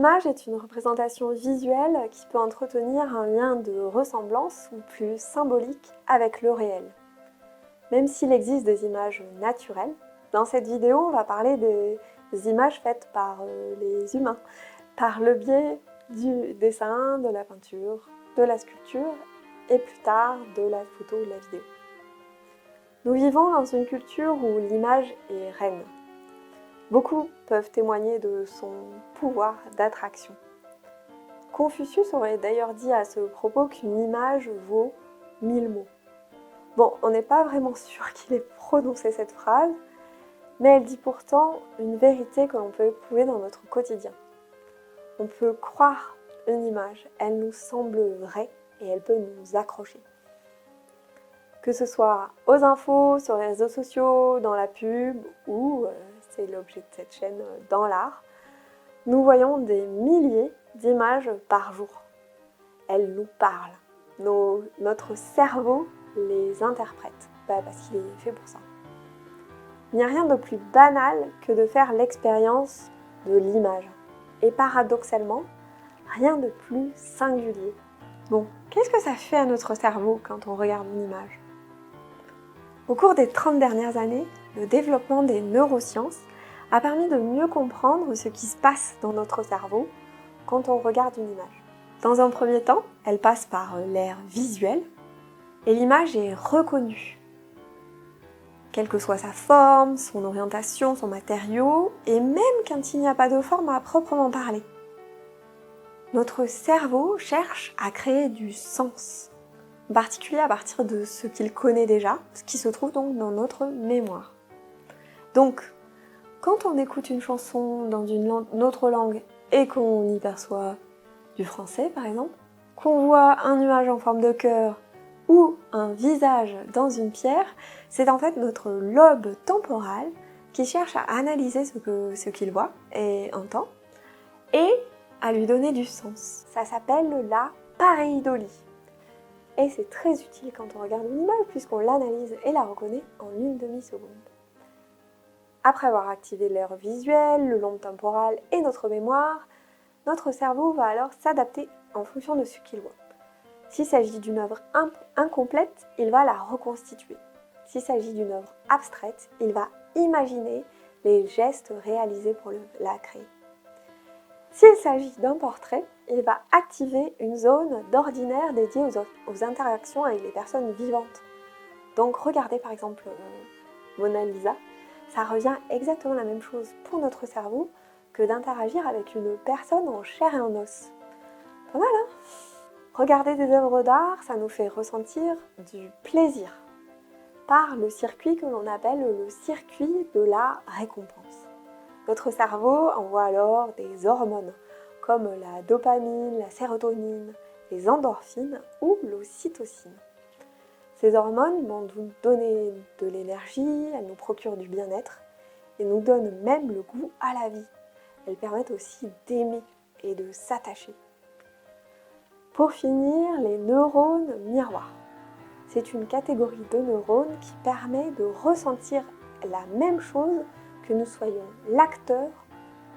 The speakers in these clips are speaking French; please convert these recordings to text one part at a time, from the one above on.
image est une représentation visuelle qui peut entretenir un lien de ressemblance ou plus symbolique avec le réel. Même s'il existe des images naturelles, dans cette vidéo, on va parler des images faites par les humains, par le biais du dessin, de la peinture, de la sculpture et plus tard de la photo ou de la vidéo. Nous vivons dans une culture où l'image est reine. Beaucoup peuvent témoigner de son pouvoir d'attraction. Confucius aurait d'ailleurs dit à ce propos qu'une image vaut 1000 mots. Bon, on n'est pas vraiment sûr qu'il ait prononcé cette phrase, mais elle dit pourtant une vérité que l'on peut éprouver dans notre quotidien. On peut croire une image, elle nous semble vraie et elle peut nous accrocher. Que ce soit aux infos, sur les réseaux sociaux, dans la pub ou, c'est l'objet de cette chaîne, dans l'art, nous voyons des milliers d'images par jour. Elles nous parlent. Notre cerveau les interprète, parce qu'il est fait pour ça. Il n'y a rien de plus banal que de faire l'expérience de l'image. Et paradoxalement, rien de plus singulier. Bon, qu'est-ce que ça fait à notre cerveau quand on regarde une image ? Au cours des 30 dernières années, le développement des neurosciences a permis de mieux comprendre ce qui se passe dans notre cerveau quand on regarde une image. Dans un premier temps, elle passe par l'aire visuelle et l'image est reconnue. Quelle que soit sa forme, son orientation, son matériau, et même quand il n'y a pas de forme à proprement parler. Notre cerveau cherche à créer du sens, en particulier à partir de ce qu'il connaît déjà, ce qui se trouve donc dans notre mémoire. Donc, quand on écoute une chanson dans une autre langue et qu'on y perçoit du français par exemple, qu'on voit un nuage en forme de cœur ou un visage dans une pierre, c'est en fait notre lobe temporal qui cherche à analyser ce qu'il voit et entend et à lui donner du sens. Ça s'appelle la pareidolie. Et c'est très utile quand on regarde une image puisqu'on l'analyse et la reconnaît en une demi-seconde. Après avoir activé l'aire visuelle, le lobe temporal et notre mémoire, notre cerveau va alors s'adapter en fonction de ce qu'il voit. S'il s'agit d'une œuvre incomplète, il va la reconstituer. S'il s'agit d'une œuvre abstraite, il va imaginer les gestes réalisés pour la créer. S'il s'agit d'un portrait, il va activer une zone d'ordinaire dédiée aux interactions avec les personnes vivantes. Donc regardez par exemple Mona Lisa, ça revient exactement la même chose pour notre cerveau que d'interagir avec une personne en chair et en os. Pas mal, hein ? Regarder des œuvres d'art, ça nous fait ressentir du plaisir par le circuit que l'on appelle le circuit de la récompense. Notre cerveau envoie alors des hormones comme la dopamine, la sérotonine, les endorphines ou l'ocytocine. Ces hormones vont nous donner de l'énergie, elles nous procurent du bien-être et nous donnent même le goût à la vie. Elles permettent aussi d'aimer et de s'attacher. Pour finir, les neurones miroirs. C'est une catégorie de neurones qui permet de ressentir la même chose que nous soyons l'acteur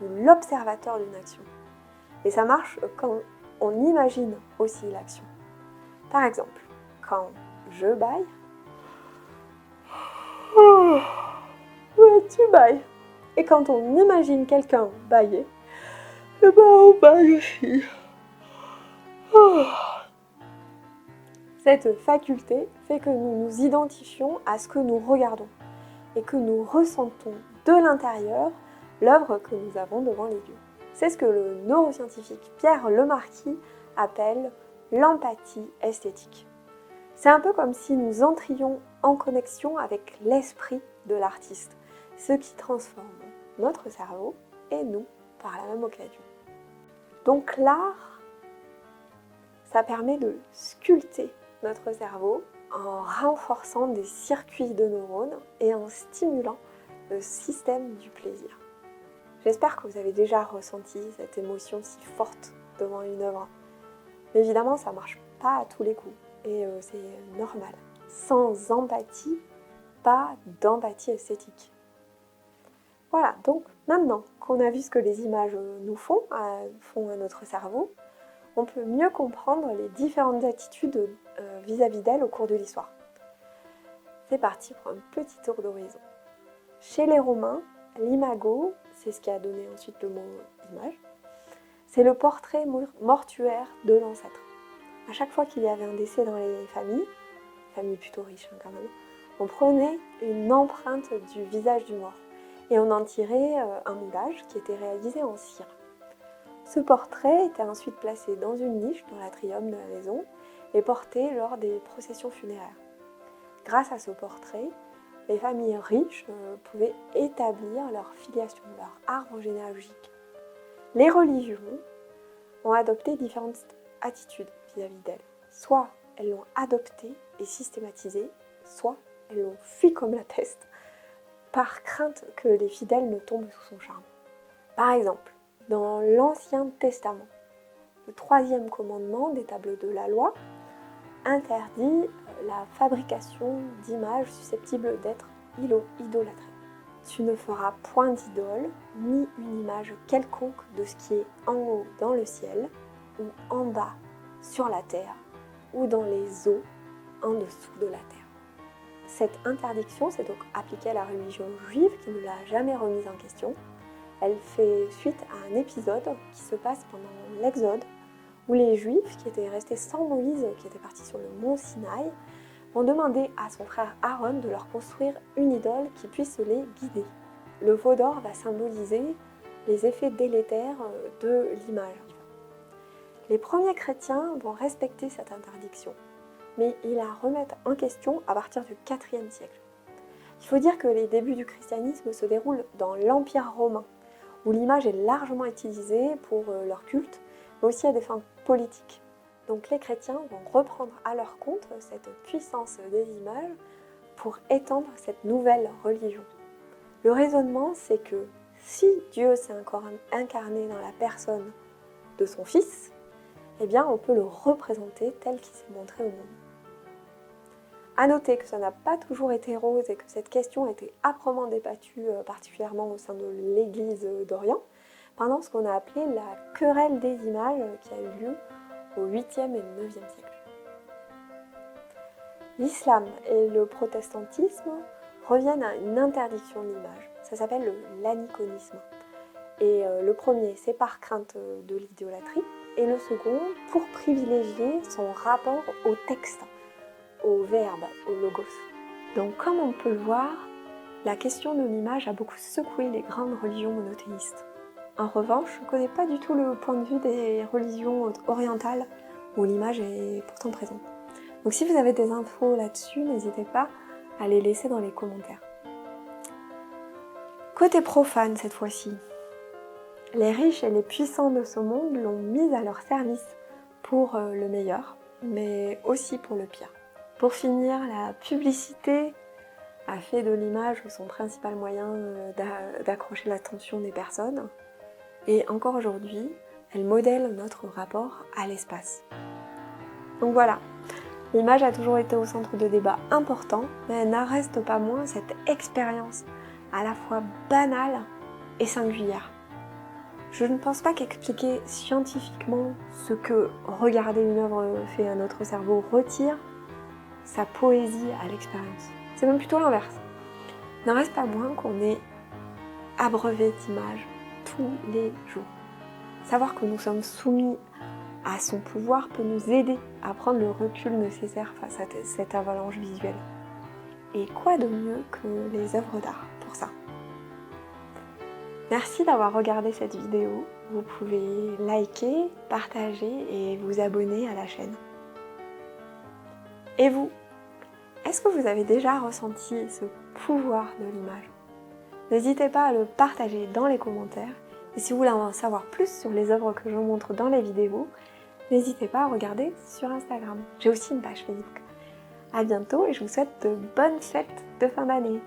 ou l'observateur d'une action. Et ça marche quand on imagine aussi l'action. Par exemple, quand je baille, tu bailles. Et quand on imagine quelqu'un bailler, on baille aussi. Cette faculté fait que nous nous identifions à ce que nous regardons et que nous ressentons de l'intérieur l'œuvre que nous avons devant les yeux. C'est ce que le neuroscientifique Pierre Lemarquis appelle l'empathie esthétique. C'est un peu comme si nous entrions en connexion avec l'esprit de l'artiste, ce qui transforme notre cerveau et nous par la même occasion. Donc l'art, ça permet de sculpter notre cerveau en renforçant des circuits de neurones et en stimulant le système du plaisir. J'espère que vous avez déjà ressenti cette émotion si forte devant une œuvre. Mais évidemment, ça ne marche pas à tous les coups et c'est normal. Sans empathie, pas d'empathie esthétique. Voilà, donc maintenant qu'on a vu ce que les images nous font à notre cerveau, on peut mieux comprendre les différentes attitudes vis-à-vis d'elles au cours de l'histoire. C'est parti pour un petit tour d'horizon. Chez les Romains, l'imago, c'est ce qui a donné ensuite le mot image, c'est le portrait mortuaire de l'ancêtre. À chaque fois qu'il y avait un décès dans les familles plutôt riches quand même, on prenait une empreinte du visage du mort et on en tirait un moulage qui était réalisé en cire. Ce portrait était ensuite placé dans une niche dans l'atrium de la maison et porté lors des processions funéraires. Grâce à ce portrait, les familles riches pouvaient établir leur filiation, leur arbre généalogique. Les religions ont adopté différentes attitudes vis-à-vis d'elles. Soit elles l'ont adoptée et systématisée, soit elles l'ont fui comme la peste, par crainte que les fidèles ne tombent sous son charme. Par exemple, dans l'Ancien Testament, le 3e commandement des tableaux de la loi interdit la fabrication d'images susceptibles d'être idolâtrées. Tu ne feras point d'idole, ni une image quelconque de ce qui est en haut dans le ciel, ou en bas sur la terre, ou dans les eaux en dessous de la terre. Cette interdiction s'est donc appliquée à la religion juive qui ne l'a jamais remise en question. Elle fait suite à un épisode qui se passe pendant l'Exode, où les Juifs qui étaient restés sans Moïse, qui étaient partis sur le mont Sinaï, ont demandé à son frère Aaron de leur construire une idole qui puisse les guider. Le veau d'or va symboliser les effets délétères de l'image. Les premiers chrétiens vont respecter cette interdiction, mais ils la remettent en question à partir du IVe siècle. Il faut dire que les débuts du christianisme se déroulent dans l'Empire romain, où l'image est largement utilisée pour leur culte, mais aussi à des fins politiques. Donc les chrétiens vont reprendre à leur compte cette puissance des images pour étendre cette nouvelle religion. Le raisonnement, c'est que si Dieu s'est encore incarné dans la personne de son Fils, eh bien on peut le représenter tel qu'il s'est montré au monde. A noter que ça n'a pas toujours été rose et que cette question a été âprement débattue, particulièrement au sein de l'Église d'Orient, pendant ce qu'on a appelé la querelle des images qui a eu lieu au 8e et 9e siècle. L'islam et le protestantisme reviennent à une interdiction de l'image. Ça s'appelle l'aniconisme. Et le premier, c'est par crainte de l'idolâtrie, et le second, pour privilégier son rapport au texte, au verbe, au logos. Donc comme on peut le voir, la question de l'image a beaucoup secoué les grandes religions monothéistes. En revanche, je ne connais pas du tout le point de vue des religions orientales où l'image est pourtant présente. Donc si vous avez des infos là-dessus, n'hésitez pas à les laisser dans les commentaires. Côté profane cette fois-ci, les riches et les puissants de ce monde l'ont mise à leur service pour le meilleur, mais aussi pour le pire. Pour finir, la publicité a fait de l'image son principal moyen d'accrocher l'attention des personnes. Et encore aujourd'hui, elle modèle notre rapport à l'espace. Donc voilà, l'image a toujours été au centre de débats importants, mais elle n'en reste pas moins cette expérience à la fois banale et singulière. Je ne pense pas qu'expliquer scientifiquement ce que regarder une œuvre fait à notre cerveau retire sa poésie à l'expérience. C'est même plutôt l'inverse. Il n'en reste pas moins qu'on est abreuvé d'images tous les jours. Savoir que nous sommes soumis à son pouvoir peut nous aider à prendre le recul nécessaire face à cette avalanche visuelle. Et quoi de mieux que les œuvres d'art pour ça? Merci d'avoir regardé cette vidéo. Vous pouvez liker, partager et vous abonner à la chaîne. Et vous, est-ce que vous avez déjà ressenti ce pouvoir de l'image? N'hésitez pas à le partager dans les commentaires. Et si vous voulez en savoir plus sur les œuvres que je vous montre dans les vidéos, n'hésitez pas à regarder sur Instagram. J'ai aussi une page Facebook. À bientôt et je vous souhaite de bonnes fêtes de fin d'année.